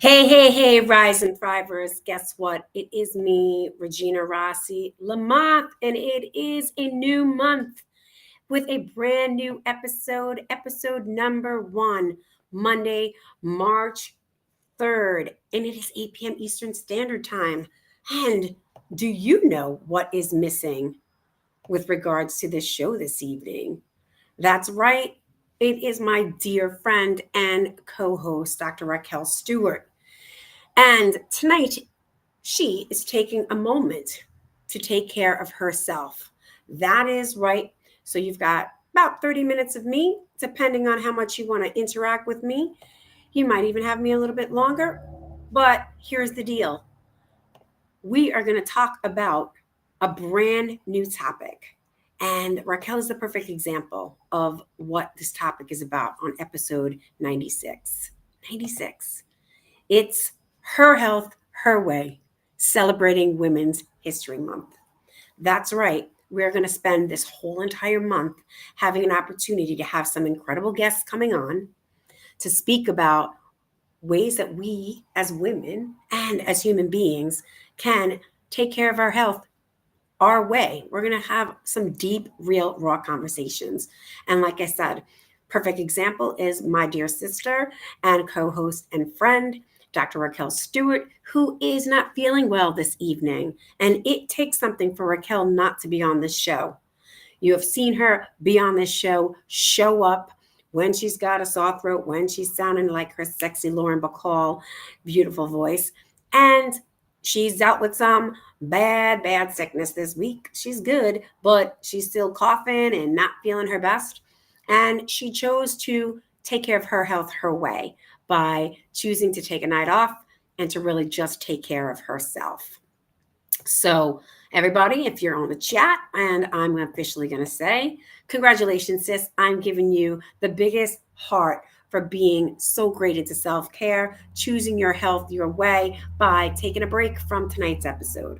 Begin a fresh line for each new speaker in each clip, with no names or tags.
Hey, Rise and Thrivers. Guess what? It is me, Regina Rossi Lamont, and it is a new month with a brand new episode number one, Monday, March 3rd, and it is 8 p.m. Eastern Standard Time. And do you know what is missing with regards to this show this evening? That's right. It is my dear friend and co host, Dr. Raquel Stewart. And tonight, she is taking a moment to take care of herself. That is right. So you've got about 30 minutes of me, depending on how much you want to interact with me. You might even have me a little bit longer. But here's the deal, we are going to talk about a brand new topic. And Raquel is the perfect example of what this topic is about on episode 96. 96. It's Her Health, Her Way, celebrating Women's History Month. That's right. We're going to spend this whole entire month having an opportunity to have some incredible guests coming on to speak about ways that we as women and as human beings can take care of our health our way. We're going to have some deep, real, raw conversations. And like I said, perfect example is my dear sister and co host and friend, Dr. Raquel Stewart, who is not feeling well this evening. And it takes something for Raquel not to be on this show. You have seen her be on this show up when she's got a sore throat, when she's sounding like her sexy Lauren Bacall, beautiful voice. And she's dealt with some bad sickness this week. She's good, but she's still coughing and not feeling her best. And she chose to take care of her health her way by choosing to take a night off and to really just take care of herself. So, everybody, if you're on the chat, and I'm officially going to say, congratulations, sis. I'm giving you the biggest heart for being so great into self care, choosing your health your way by taking a break from tonight's episode.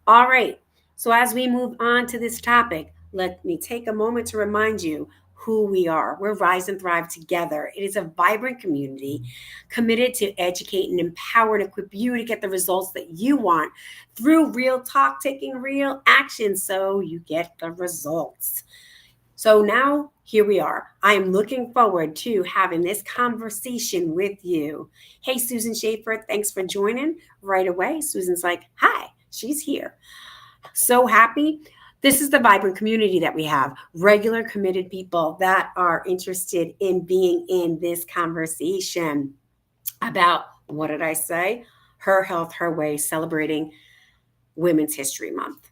All right. So, as we move on to this topic, let me take a moment to remind you who we are. We're Rise and Thrive together. It is a vibrant community committed to educate and empower and equip you to get the results that you want through real talk, taking real action so you get the results. So now here we are. I am looking forward to having this conversation with you. Hey, Susan Schaefer, thanks for joining right away. Susan's like, hi, she's here. So happy. This is the vibrant community that we have, regular committed people that are interested in being in this conversation about, what did I say? Her Health, Her Way, celebrating Women's History Month.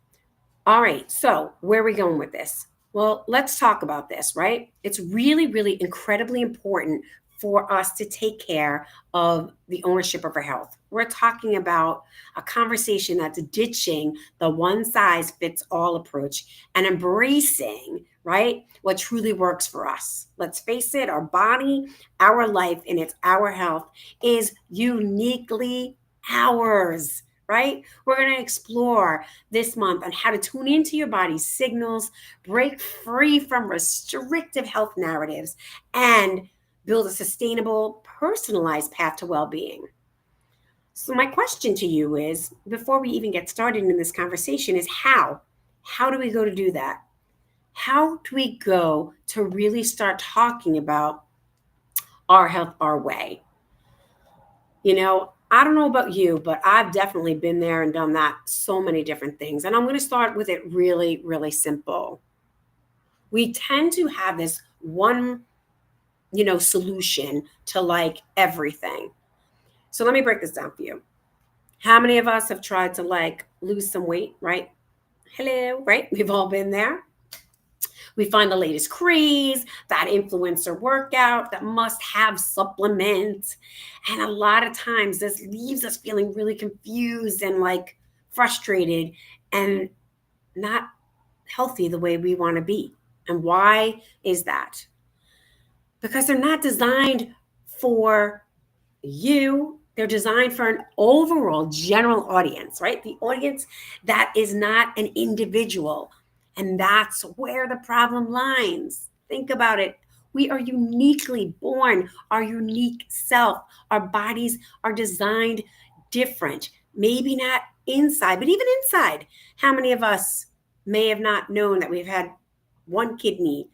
All right, so where are we going with this? Well, let's talk about this, right? It's really incredibly important for us to take care of the ownership of our health. We're talking about a conversation that's ditching the one size fits all approach and embracing, right, what truly works for us. Let's face it, our body, our life, and it's our health is uniquely ours, right? We're going to explore this month on how to tune into your body's signals, break free from restrictive health narratives, and build a sustainable, personalized path to well being. So, my question to you is, before we even get started in this conversation, is how? How do we go to do that? How do we go to really start talking about our health our way? I don't know about you, but I've definitely been there and done that so many different things. And I'm going to start with it really simple. We tend to have this one, solution to like everything. So let me break this down for you. How many of us have tried to like lose some weight, right? Hello, right? We've all been there. We find the latest craze, that influencer workout, that must have supplement. And a lot of times this leaves us feeling really confused and like frustrated and not healthy the way we want to be. And why is that? Because they're not designed for you. They're designed for an overall general audience, right? The audience that is not an individual. And that's where the problem lies. Think about it. We are uniquely born, our unique self. Our bodies are designed different. Maybe not inside, but even inside. How many of us may have not known that we've had one kidney?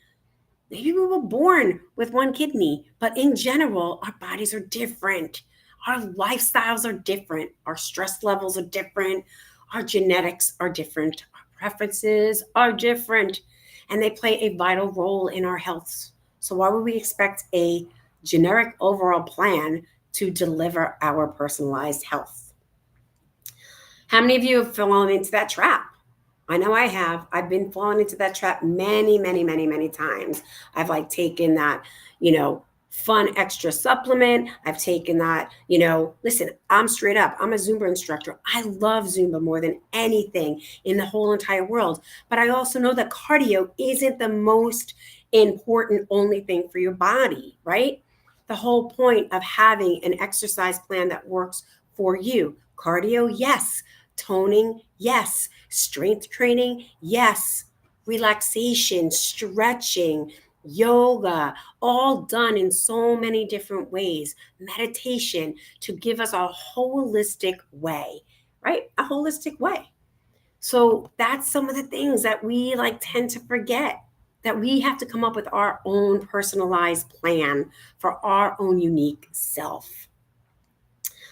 Maybe we were born with one kidney, but in general, our bodies are different. Our lifestyles are different. Our stress levels are different. Our genetics are different. Our preferences are different. And they play a vital role in our health. So, why would we expect a generic overall plan to deliver our personalized health? How many of you have fallen into that trap? I know I have. I've been falling into that trap many, many, many, many times. I've like taken that, fun extra supplement. I've taken that, listen, I'm straight up. I'm a Zumba instructor. I love Zumba more than anything in the whole entire world. But I also know that cardio isn't the most important only thing for your body, right? The whole point of having an exercise plan that works for you. Cardio, yes. Toning, yes. Strength training, yes. Relaxation, stretching, yoga, all done in so many different ways. Meditation to give us a holistic way, right? A holistic way. So that's some of the things that we like tend to forget, that we have to come up with our own personalized plan for our own unique self.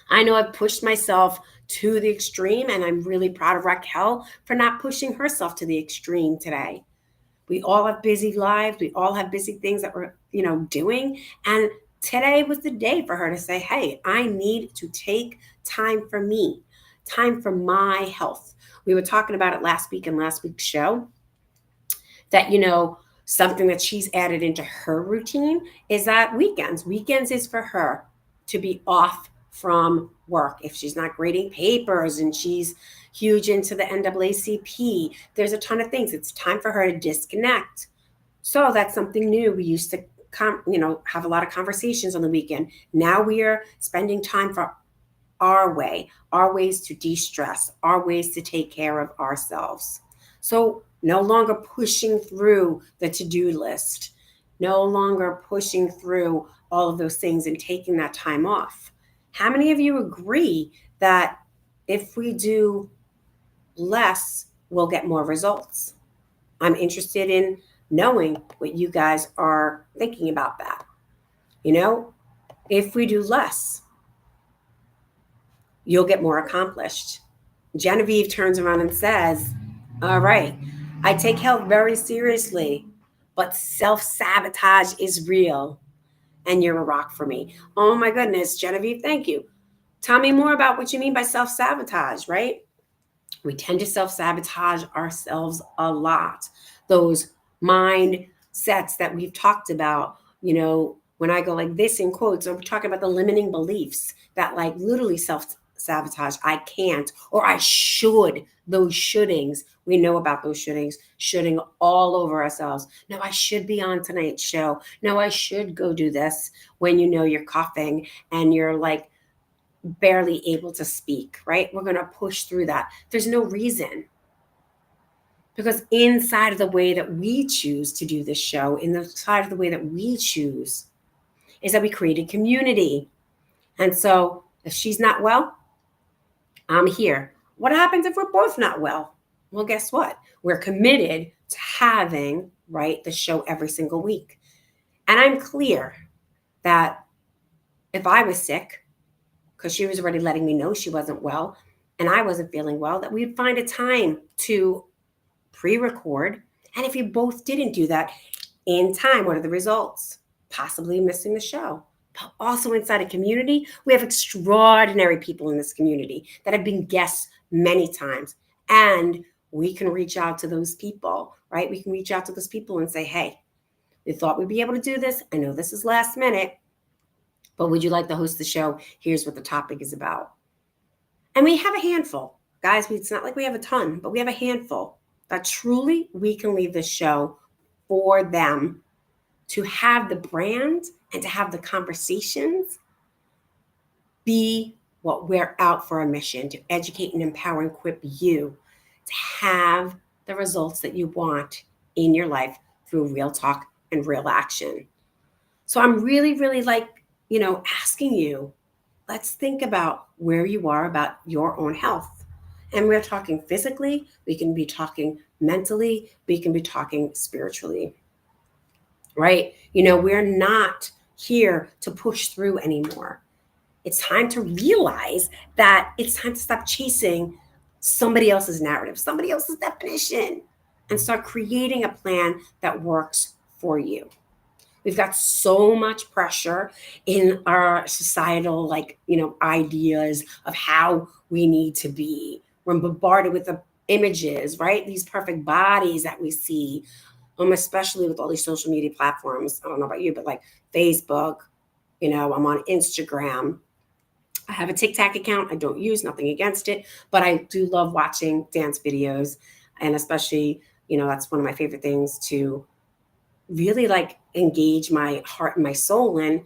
I know I've pushed myself to the extreme, and I'm really proud of Raquel for not pushing herself to the extreme today. We all have busy lives. We all have busy things that we're, doing. And today was the day for her to say, hey, I need to take time for me, time for my health. We were talking about it last week in last week's show that, something that she's added into her routine is that weekends is for her to be off from work. If she's not grading papers and she's huge into the NAACP, there's a ton of things. It's time for her to disconnect. So that's something new. We used to have a lot of conversations on the weekend. Now we are spending time for our ways to de-stress, our ways to take care of ourselves. So no longer pushing through the to-do list, no longer pushing through all of those things and taking that time off. How many of you agree that if we do less, we'll get more results? I'm interested in knowing what you guys are thinking about that. If we do less, you'll get more accomplished. Genevieve turns around and says, all right, I take health very seriously, but self-sabotage is real. And you're a rock for me. Oh my goodness, Genevieve, thank you. Tell me more about what you mean by self-sabotage, right? We tend to self-sabotage ourselves a lot. Those mindsets that we've talked about, when I go like this in quotes, I'm talking about the limiting beliefs that like literally self-sabotage. I can't, or I should. Those shouldings, we know about those shoulding all over ourselves. No, I should be on tonight's show. No, I should go do this, when you're coughing and you're like barely able to speak, right? We're going to push through that. There's no reason. Because inside of the way that we choose to do this show, inside of the way that we choose, is that we created community. And so if she's not well, I'm here. What happens if we're both not well? Well, guess what? We're committed to having, right, the show every single week. And I'm clear that if I was sick, because she was already letting me know she wasn't well, and I wasn't feeling well, that we'd find a time to pre-record. And if you both didn't do that in time, what are the results? Possibly missing the show. But also inside a community, we have extraordinary people in this community that have been guests many times. And we can reach out to those people, right? We can reach out to those people and say, hey, we thought we'd be able to do this. I know this is last minute, but would you like to host the show? Here's what the topic is about. And we have a handful. Guys, it's not like we have a ton, but we have a handful that truly we can leave the show for them to have the brand and to have the conversations be what we're out for a mission, to educate and empower and equip you to have the results that you want in your life through real talk and real action. So I'm really, really like, asking you, let's think about where you are about your own health. And we're talking physically, we can be talking mentally, we can be talking spiritually, right? We're not here to push through anymore. It's time to realize that it's time to stop chasing somebody else's narrative, somebody else's definition, and start creating a plan that works for you. We've got so much pressure in our societal, ideas of how we need to be. We're bombarded with the images, right? These perfect bodies that we see, especially with all these social media platforms. I don't know about you, but like Facebook, I'm on Instagram. I have a TikTok account. I don't use, nothing against it, but I do love watching dance videos. And especially, that's one of my favorite things to really like engage my heart and my soul in.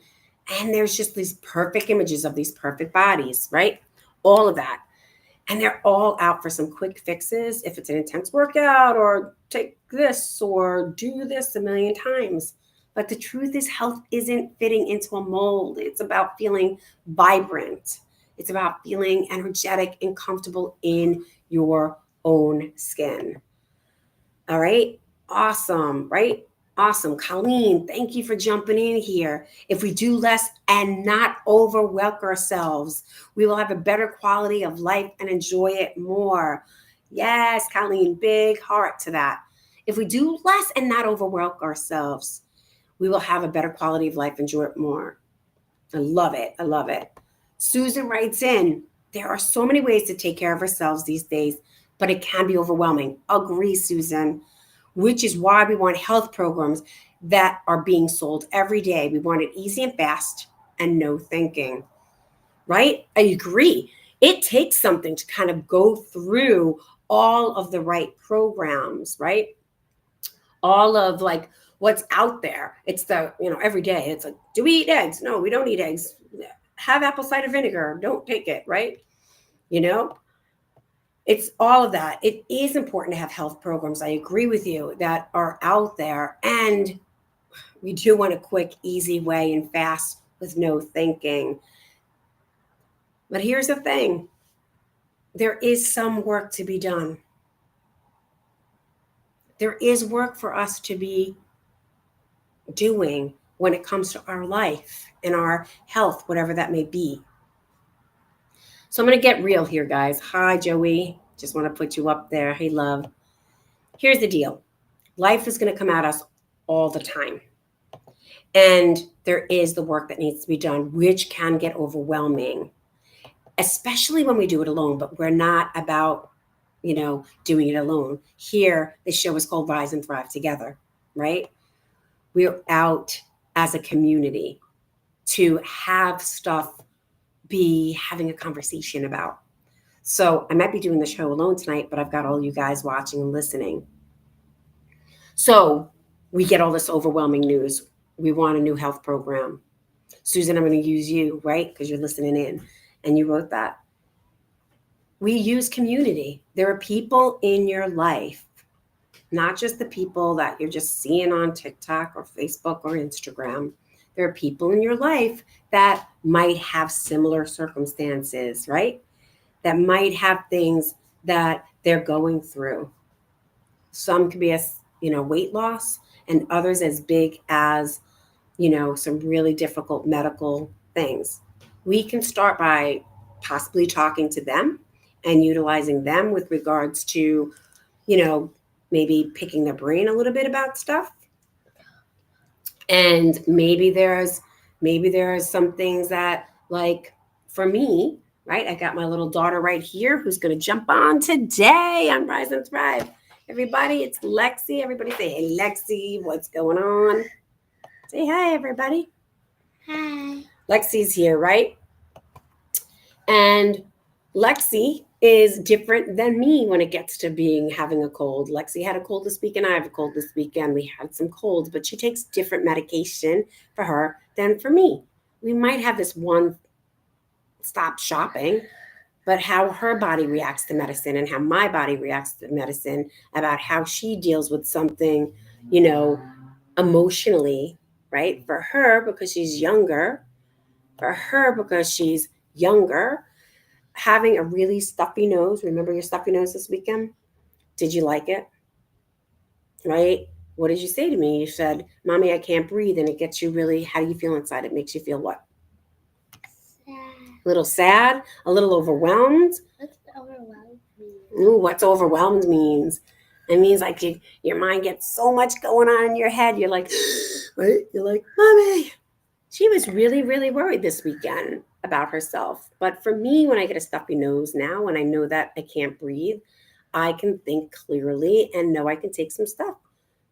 And there's just these perfect images of these perfect bodies, right? All of that. And they're all out for some quick fixes. If it's an intense workout, or take this or do this a million times. But the truth is, health isn't fitting into a mold. It's about feeling vibrant. It's about feeling energetic and comfortable in your own skin. All right. Awesome. Right. Awesome. Colleen, thank you for jumping in here. If we do less and not overwork ourselves, we will have a better quality of life and enjoy it more. Yes, Colleen, big heart to that. If we do less and not overwork ourselves, we will have a better quality of life, enjoy it more. I love it. I love it. Susan writes in, there are so many ways to take care of ourselves these days, but it can be overwhelming. Agree, Susan. Which is why we want health programs that are being sold every day. We want it easy and fast and no thinking, right? I agree. It takes something to kind of go through all of the right programs, right? All of like what's out there. It's every day. It's like, do we eat eggs? No, we don't eat eggs. Have apple cider vinegar. Don't take it, right? You know, it's all of that. It is important to have health programs. I agree with you that are out there. And we do want a quick, easy way and fast with no thinking. But here's the thing, there is some work to be done. There is work for us to be doing when it comes to our life and our health, whatever that may be. So I'm going to get real here, guys. Hi, Joey. Just want to put you up there. Hey, love. Here's the deal. Life is going to come at us all the time. And there is the work that needs to be done, which can get overwhelming, especially when we do it alone, but we're not about, doing it alone. Here, the show is called Rise and Thrive Together, right? We're out as a community to have stuff be having a conversation about. So I might be doing the show alone tonight, but I've got all you guys watching and listening. So we get all this overwhelming news. We want a new health program. Susan, I'm going to use you, right? Because you're listening in and you wrote that. We use community. There are people in your life, not just the people that you're just seeing on TikTok or Facebook or Instagram. There are people in your life that might have similar circumstances, right? That might have things that they're going through. Some could be as, weight loss, and others as big as, some really difficult medical things. We can start by possibly talking to them and utilizing them with regards to, maybe picking their brain a little bit about stuff. And maybe there's some things that, like, for me, right? I got my little daughter right here who's going to jump on today on Rise and Thrive. Everybody, it's Lexi. Everybody say, hey, Lexi, what's going on? Say hi, everybody.
Hi.
Lexi's here, right? And Lexi is different than me when it gets to having a cold. Lexi had a cold this week and I have a cold this weekend. We had some colds, but she takes different medication for her than for me. We might have this one stop shopping, but how her body reacts to medicine and how my body reacts to medicine, about how she deals with something, emotionally, right? For her, because she's younger, having a really stuffy nose. Remember your stuffy nose this weekend? Did you like it? Right? What did you say to me? You said, Mommy, I can't breathe. And it gets you really, how do you feel inside? It makes you feel what?
Sad.
A little sad, a little overwhelmed.
What's overwhelmed mean?
Ooh, what's overwhelmed means? It means like your mind gets so much going on in your head. You're like, right? You're like, Mommy. She was really, really worried this weekend about herself. But for me, when I get a stuffy nose now, when I know that I can't breathe, I can think clearly and know I can take some stuff.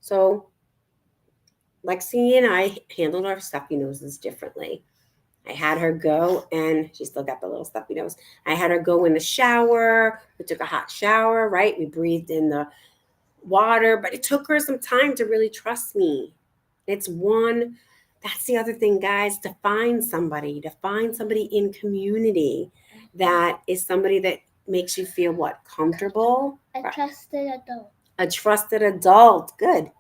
So Lexi and I handled our stuffy noses differently. I had her go, and she still got the little stuffy nose. I had her go in the shower. We took a hot shower, right? We breathed in the water, but it took her some time to really trust me. It's one, that's the other thing, guys, to find somebody in community that is somebody that makes you feel what? Comfortable?
A trusted adult.
A trusted adult. Good.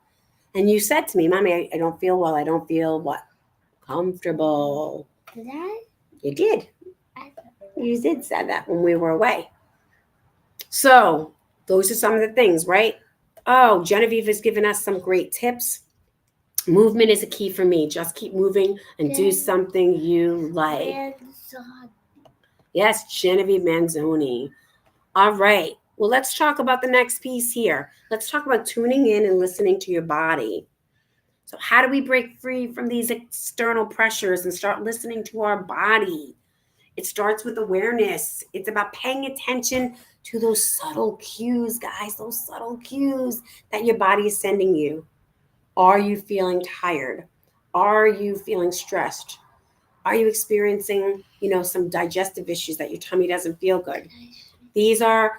And you said to me, Mommy, I don't feel well. I don't feel what? Comfortable.
Did I?
You did.
I
You did say that when we were away. So those are some of the things, right? Oh, Genevieve has given us some great tips. Movement is a key for me. Just keep moving and do something you like. Yes, Genevieve Manzoni. All right. Well, let's talk about the next piece here. Let's talk about tuning in and listening to your body. So, how do we break free from these external pressures and start listening to our body? It starts with awareness. It's about paying attention to those subtle cues, guys, those subtle cues that your body is sending you. Are you feeling tired? Are you feeling stressed? Are you experiencing, some digestive issues that your tummy doesn't feel good? These are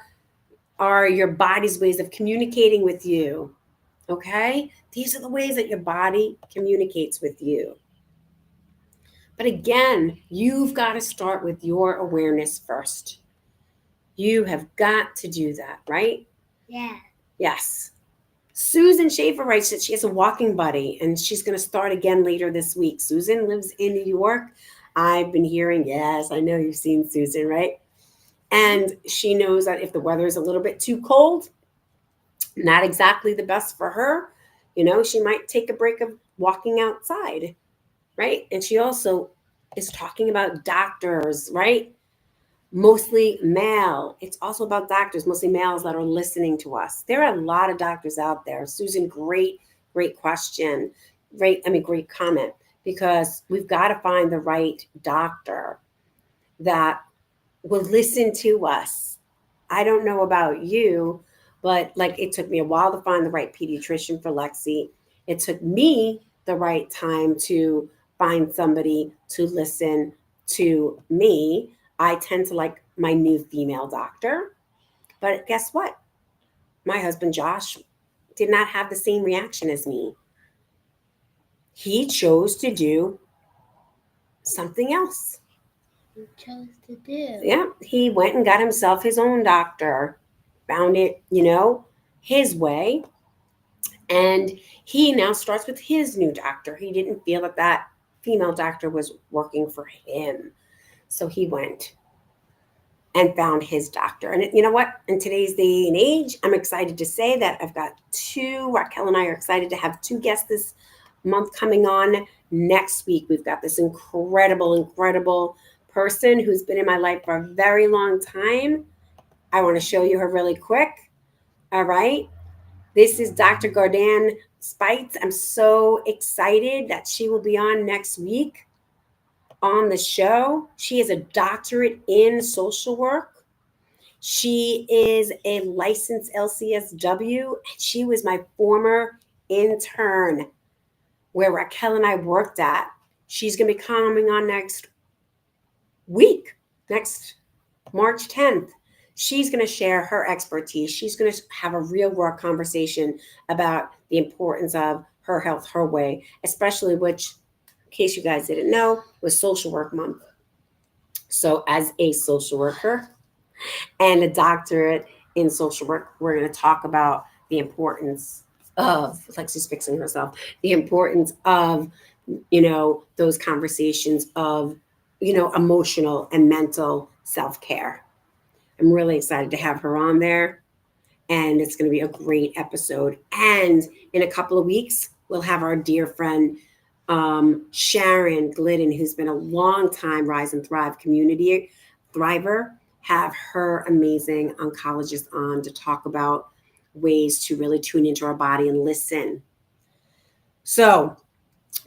your body's ways of communicating with you. Okay? These are the ways that your body communicates with you. But again, you've got to start with your awareness first. You have got to do that, right?
Yeah.
Yes. Susan Schaefer writes that she has a walking buddy and she's going to start again later this week. Susan lives in New York. I've been hearing, yes, I know you've seen Susan, right? And she knows that if the weather is a little bit too cold, not exactly the best for her, she might take a break of walking outside, right? And she also is talking about doctors, right? Mostly male. It's also about doctors, mostly males that are listening to us. There are a lot of doctors out there. Susan, great question. Great comment, because we've got to find the right doctor that will listen to us. I don't know about you, but like it took me a while to find the right pediatrician for Lexi. It took me the right time to find somebody to listen to me. I tend to like my new female doctor, but guess what? My husband Josh did not have the same reaction as me. He chose to do something else.
He chose to do.
Yeah, he went and got himself his own doctor, found it, his way. And he now starts with his new doctor. He didn't feel that female doctor was working for him. So he went and found his doctor. And you know what? In today's day and age, I'm excited to say that I've got Raquel and I are excited to have two guests this month coming on next week. We've got this incredible person who's been in my life for a very long time. I want to show you her really quick. All right. This is Dr. Gardan Spites. I'm so excited that she will be on next week on the show. She is a doctorate in social work. She is a licensed LCSW. And she was my former intern where Raquel and I worked at. She's going to be coming on next week, next March 10th. She's going to share her expertise. She's going to have a real world conversation about the importance of her health, her way, especially which, in case you guys didn't know, was Social Work Month. So as a social worker and a doctorate in social work, we're going to talk about the importance of, Lexi's fixing herself, the importance of those conversations of, emotional and mental self-care. I'm really excited to have her on there, and it's going to be a great episode. And in a couple of weeks, we'll have our dear friend Sharon Glidden, who's been a long time Rise and Thrive community thriver, have her amazing oncologist on to talk about ways to really tune into our body and listen. So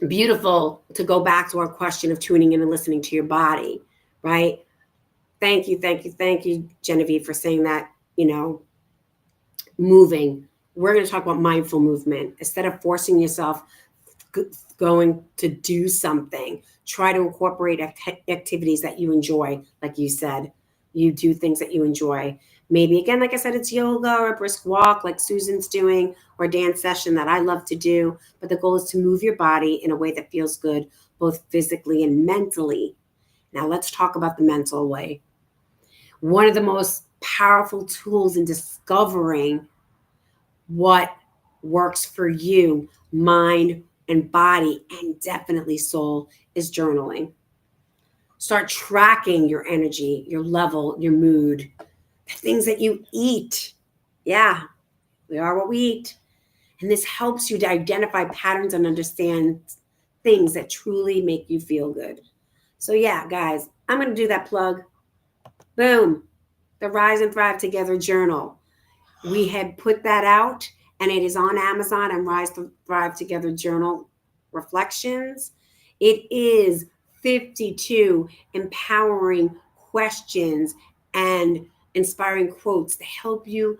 beautiful to go back to our question of tuning in and listening to your body, right? Thank you, Genevieve, for saying that, moving. We're going to talk about mindful movement. Instead of forcing yourself going to do something, try to incorporate activities that you enjoy. Like you said, you do things that you enjoy. Maybe, again, like I said, it's yoga or a brisk walk like Susan's doing, or a dance session that I love to do. But the goal is to move your body in a way that feels good, both physically and mentally. Now let's talk about the mental way. One of the most powerful tools in discovering what works for you, mind and body, and definitely soul, is journaling. Start tracking your energy, your level, your mood, the things that you eat. Yeah, we are what we eat. And this helps you to identify patterns and understand things that truly make you feel good. So yeah, guys, I'm going to do that plug. Boom. The Rise and Thrive Together journal. We had put that out, and it is on Amazon, and Rise to Thrive Together journal reflections. It is 52 empowering questions and inspiring quotes to help you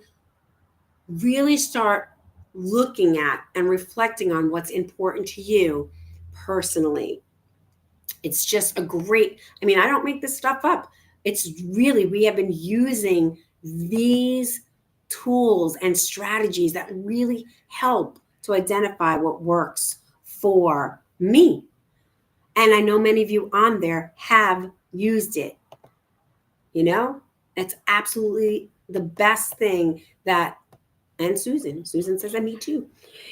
really start looking at and reflecting on what's important to you personally. It's just a great, I don't make this stuff up. It's really, we have been using these tools and strategies that really help to identify what works for me. And I know many of you on there have used it. It's absolutely the best thing that, and Susan says that, me too,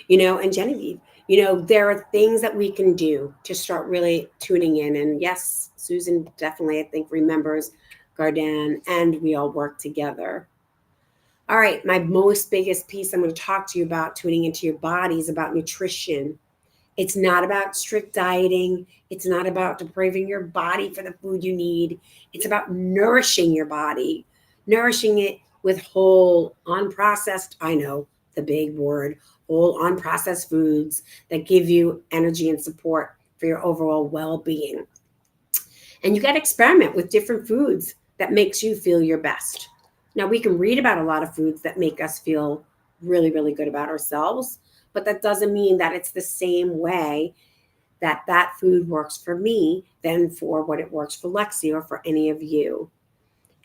and Genevieve, there are things that we can do to start really tuning in. And yes, Susan definitely, I think, remembers Garden, and we all work together. All right, my most biggest piece I'm going to talk to you about tuning into your body is about nutrition. It's not about strict dieting. It's not about depriving your body for the food you need. It's about nourishing your body, nourishing it with whole, unprocessed, I know the big word, whole, unprocessed foods that give you energy and support for your overall well-being. And you got to experiment with different foods that makes you feel your best. Now, we can read about a lot of foods that make us feel really, really good about ourselves, but that doesn't mean that it's the same way that that food works for me than for what it works for Lexi or for any of you.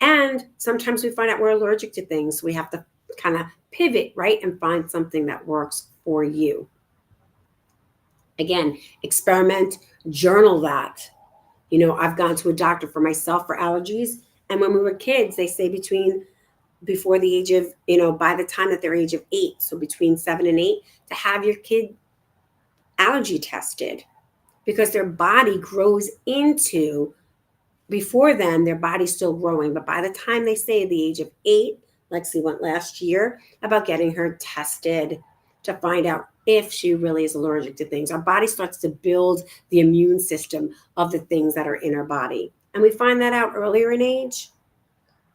And sometimes we find out we're allergic to things. So we have to kind of pivot, right, and find something that works for you. Again, experiment, journal that. I've gone to a doctor for myself for allergies. And when we were kids, they say before the age of, by the time that they're age of 8, so between 7 and 8, to have your kid allergy tested, because their body grows into, before then, their body's still growing. But by the time they say the age of 8, Lexi went last year about getting her tested to find out if she really is allergic to things. Our body starts to build the immune system of the things that are in our body. And we find that out earlier in age,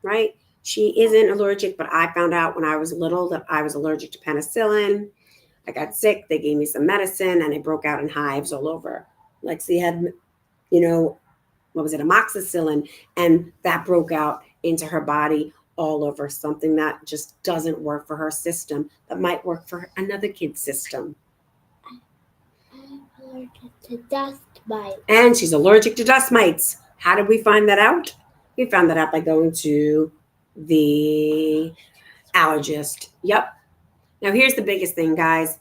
right? She isn't allergic, but I found out when I was little that I was allergic to penicillin. I got sick. They gave me some medicine, and I broke out in hives all over. Lexi had, amoxicillin, and that broke out into her body all over, something that just doesn't work for her system, but might work for another kid's system.
I'm allergic to dust mites.
And she's allergic to dust mites. How did we find that out? We found that out by going to the allergist. Yep. Now, here's the biggest thing, guys.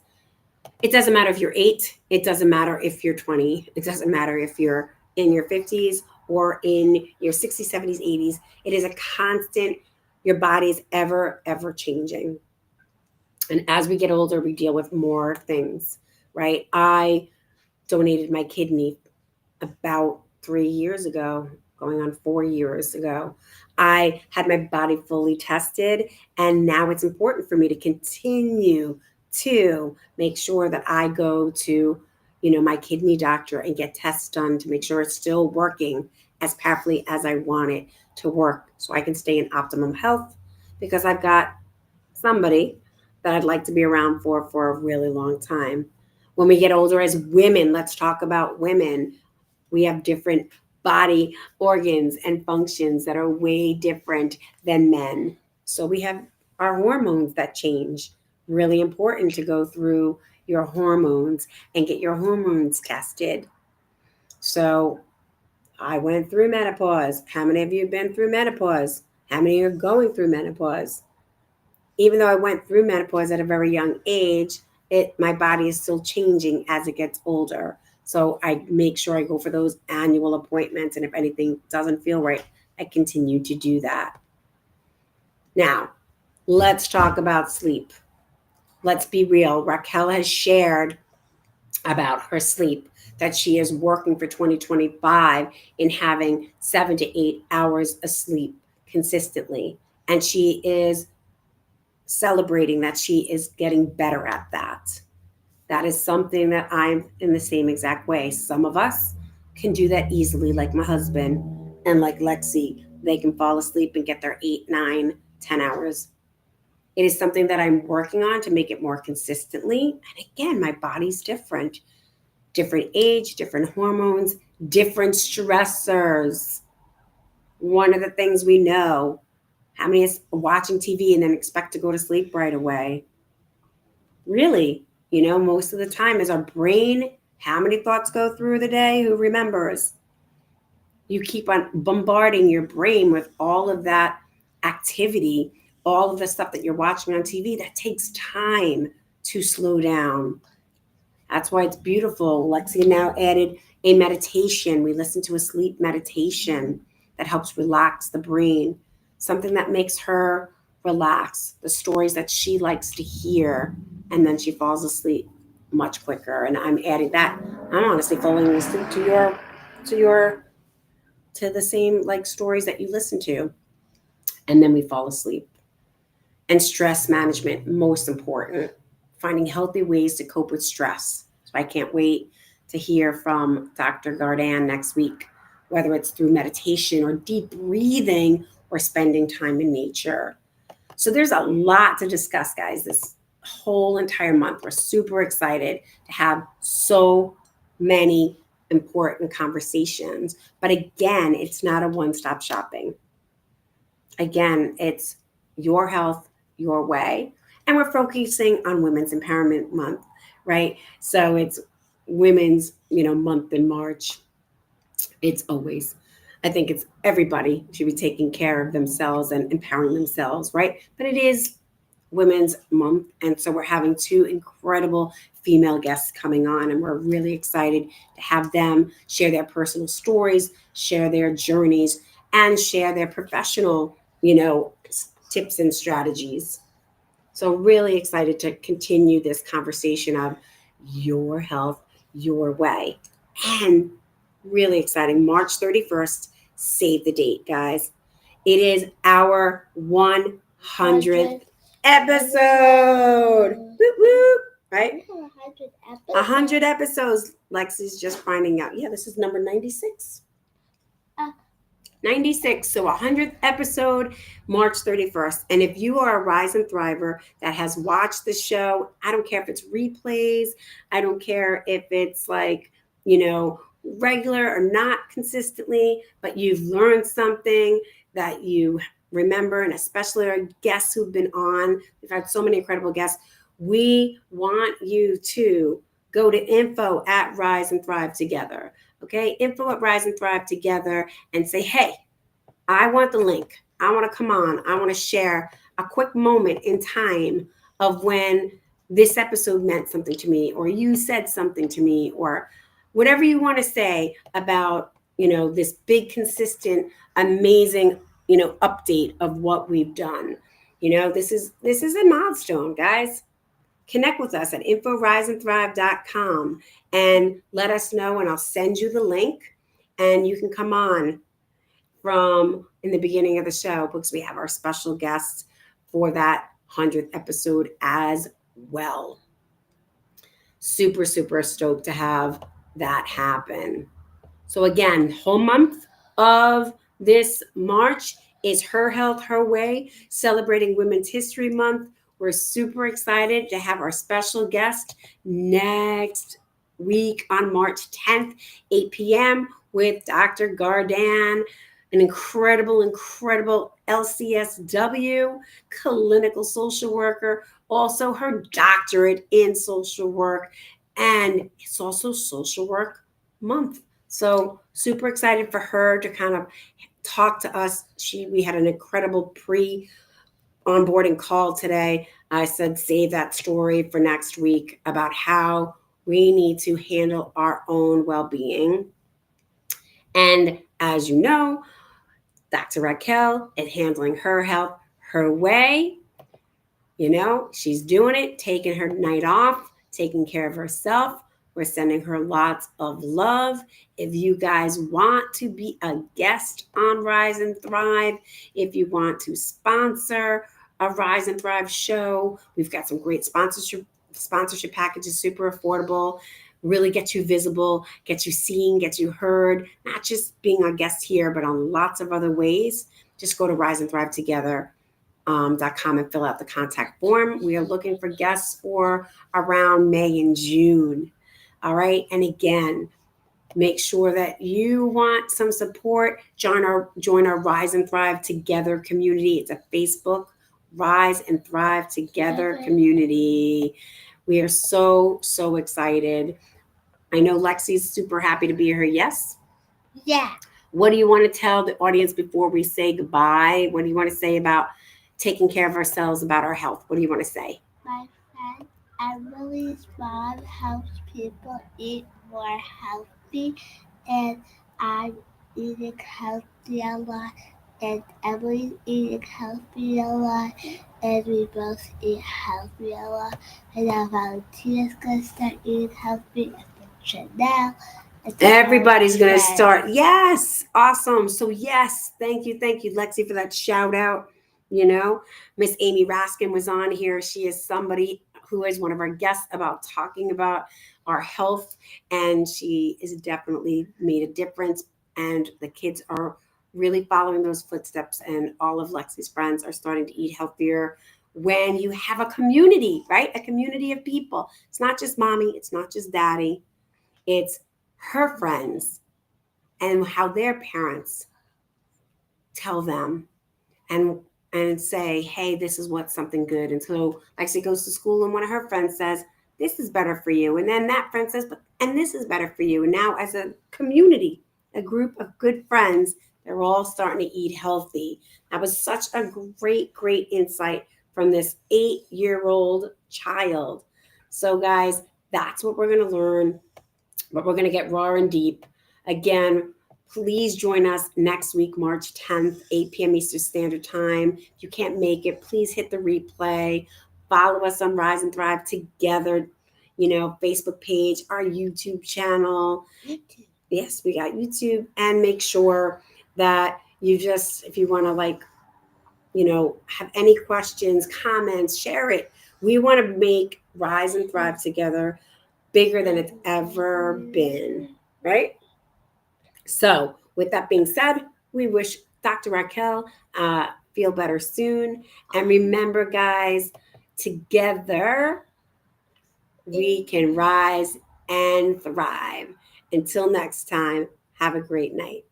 It doesn't matter if you're 8. It doesn't matter if you're 20. It doesn't matter if you're in your 50s or in your 60s, 70s, 80s. It is a constant. Your body is ever, ever changing. And as we get older, we deal with more things, right? I donated my kidney about 3 years ago, going on 4 years ago. I had my body fully tested, and now it's important for me to continue to make sure that I go to, my kidney doctor and get tests done to make sure it's still working as powerfully as I want it to work so I can stay in optimum health, because I've got somebody that I'd like to be around for a really long time. When we get older as women, let's talk about women. We have different body organs and functions that are way different than men. So we have our hormones that change. Really important to go through your hormones and get your hormones tested. So I went through menopause. How many of you have been through menopause? How many are going through menopause? Even though I went through menopause at a very young age, my body is still changing as it gets older. So I make sure I go for those annual appointments. And if anything doesn't feel right, I continue to do that. Now, let's talk about sleep. Let's be real. Raquel has shared about her sleep, that she is working for 2025 in having 7 to 8 hours of sleep consistently. And she is celebrating that she is getting better at that. That is something that I'm in the same exact way. Some of us can do that easily, like my husband and like Lexi. They can fall asleep and get their 8, 9, 10 hours. It is something that I'm working on to make it more consistently. And again, my body's different. Different age, different hormones, different stressors. One of the things we know, how many is watching TV and then expect to go to sleep right away? Really, most of the time is our brain. How many thoughts go through the day? Who remembers? You keep on bombarding your brain with all of that activity, all of the stuff that you're watching on TV. That takes time to slow down. That's why it's beautiful. Lexi now added a meditation. We listen to a sleep meditation that helps relax the brain, something that makes her relax, the stories that she likes to hear, and then she falls asleep much quicker. And I'm adding that. I'm honestly falling asleep to the same like stories that you listen to, and then we fall asleep. And stress management, most important, finding healthy ways to cope with stress. So I can't wait to hear from Dr. Gardan next week, whether it's through meditation or deep breathing or spending time in nature. So there's a lot to discuss, guys, this whole entire month. We're super excited to have so many important conversations. But again, it's not a one-stop shopping. Again, it's your health, your way. And we're focusing on Women's Empowerment Month, right? So it's Women's, month in March. It's always, I think it's everybody should be taking care of themselves and empowering themselves, right? But it is Women's Month. And so we're having 2 incredible female guests coming on, and we're really excited to have them share their personal stories, share their journeys, and share their professional, tips and strategies. So really excited to continue this conversation of your health, your way. And really exciting, March 31st, save the date, guys. It is our 100th episode. Whoop, whoop, right? 100 episodes. Lexi's just finding out. Yeah, this is number 96. 96. So 100th episode, March 31st. And if you are a Rise and Thriver that has watched the show, I don't care if it's replays. I don't care if it's like, regular or not consistently, but you've learned something that you remember, and especially our guests who've been on. We've had so many incredible guests. We want you to go to info at Rise and Thrive Together. Okay, info at Rise and Thrive Together, and say, hey, I want the link. I want to come on. I want to share a quick moment in time of when this episode meant something to me, or you said something to me, or whatever you want to say about, this big, consistent, amazing, update of what we've done. This is a milestone, guys. connect with us at inforiseandthrive.com and let us know, and I'll send you the link, and you can come on from in the beginning of the show because we have our special guests for that 100th episode as well. Super, super stoked to have that happen. So again, whole month of this March is Her Health, Her Way, celebrating Women's History Month. We're super excited to have our special guest next week on March 10th, 8 p.m. with Dr. Gardan, an incredible LCSW, clinical social worker, also her doctorate in social work, and it's also Social Work Month. So super excited for her to kind of talk to us. We had an incredible onboarding call today. I said, save that story for next week about how we need to handle our own well-being. And as you know, Dr. Raquel is handling her health her way. She's doing it, taking her night off, taking care of herself. We're sending her lots of love. If you guys want to be a guest on Rise and Thrive, if you want to sponsor a Rise and Thrive show, we've got some great sponsorship packages, super affordable, really get you visible, get you seen, get you heard, not just being a guest here, but on lots of other ways. Just go to riseandthrivetogether.com and fill out the contact form. We are looking for guests for around May and June. All right. And again, make sure that you want some support. Join our Rise and Thrive Together community. It's a Facebook Rise and Thrive Together community. We are so, so excited. I know Lexi's super happy to be here. Yes?
Yeah.
What do you want to tell the audience before we say goodbye? What do you want to say about taking care of ourselves, about our health? What do you want to say?
My friend Emily's mom helps people eat more healthy, and I'm eating healthy a lot, and Emily's eating healthy a lot, and we both eat healthy a lot. And now Valentina's gonna start eating healthy, and then Chanel.
Everybody's going to start. Yes. Awesome. So yes, thank you, Lexi, for that shout out. Miss Amy Raskin was on here. She is somebody who is one of our guests about talking about our health, and she has definitely made a difference, and the kids are really following those footsteps, and all of Lexi's friends are starting to eat healthier when you have a community, right? A community of people. It's not just mommy, it's not just daddy, it's her friends and how their parents tell them and say, hey, this is what's something good. And so Lexi goes to school and one of her friends says, this is better for you. And then that friend says, and this is better for you. And now as a community, a group of good friends, they're all starting to eat healthy. That was such a great, great insight from this 8-year-old child. So guys, that's what we're going to learn, but we're going to get raw and deep. Again, please join us next week, March 10th, 8 p.m. Eastern Standard Time. If you can't make it, please hit the replay. Follow us on Rise and Thrive Together, Facebook page, our YouTube channel.
YouTube.
Yes, we got YouTube. And make sure that if you want to have any questions, comments, share it. We want to make Rise and Thrive Together bigger than it's ever been, right? So with that being said, we wish Dr. Raquel feel better soon. And remember, guys, together we can rise and thrive. Until next time, have a great night.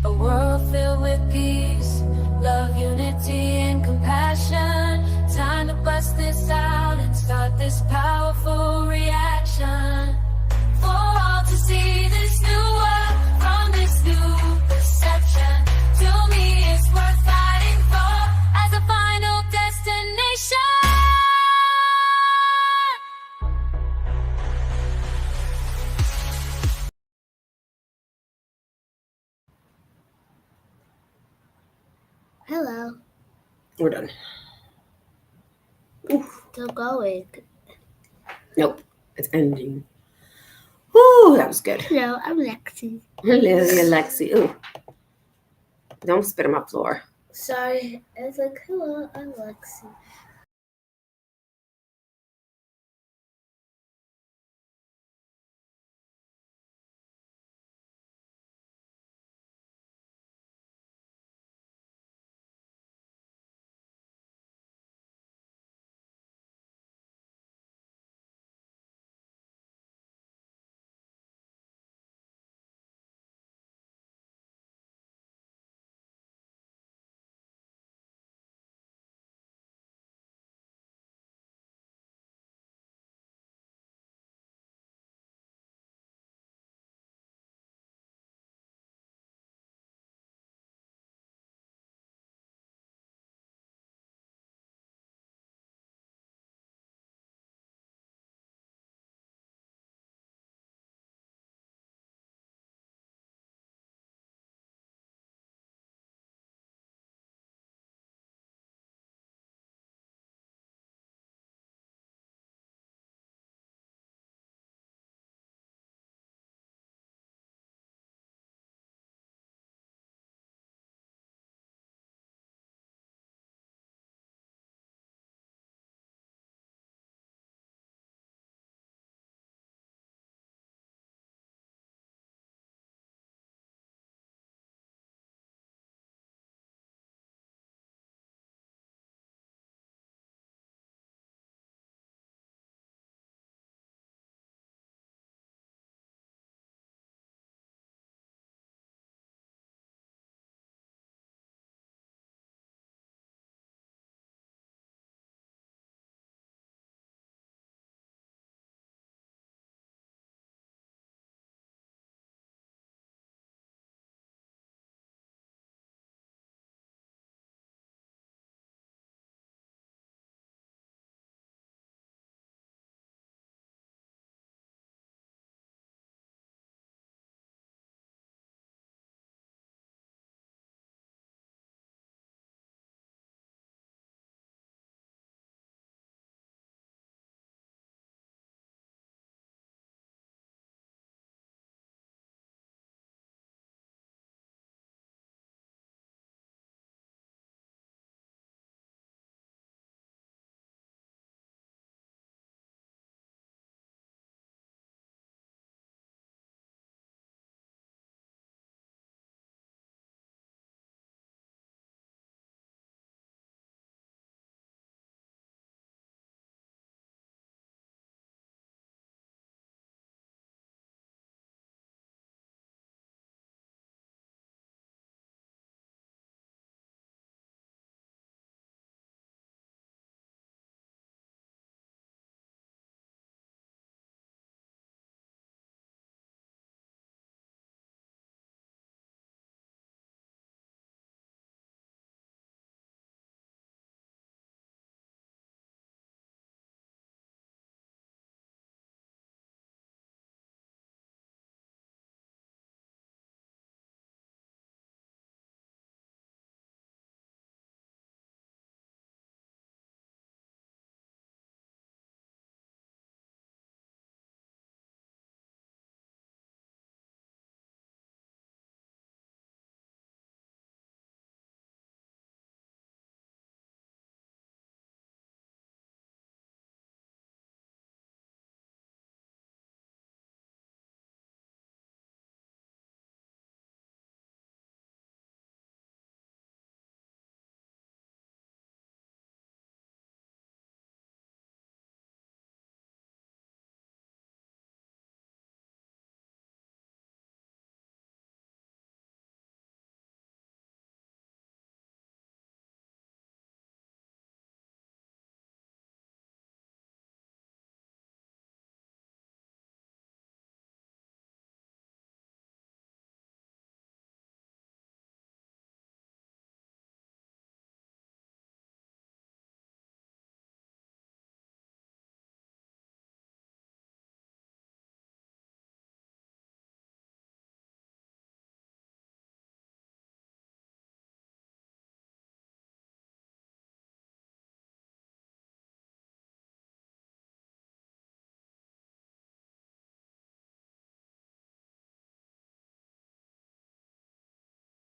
A world filled with peace, love, unity, and compassion. Time to bust this out and start this powerful reaction. For all to see this new world from this new perception. To me, it's worth fighting for as a final destination.
Hello.
We're done.
Still going.
Nope, it's ending. Ooh, that was good.
Hello, I'm Lexi.
Lily and Lexi. Ooh, don't spit on my floor.
Sorry, I was like, hello, I'm Lexi.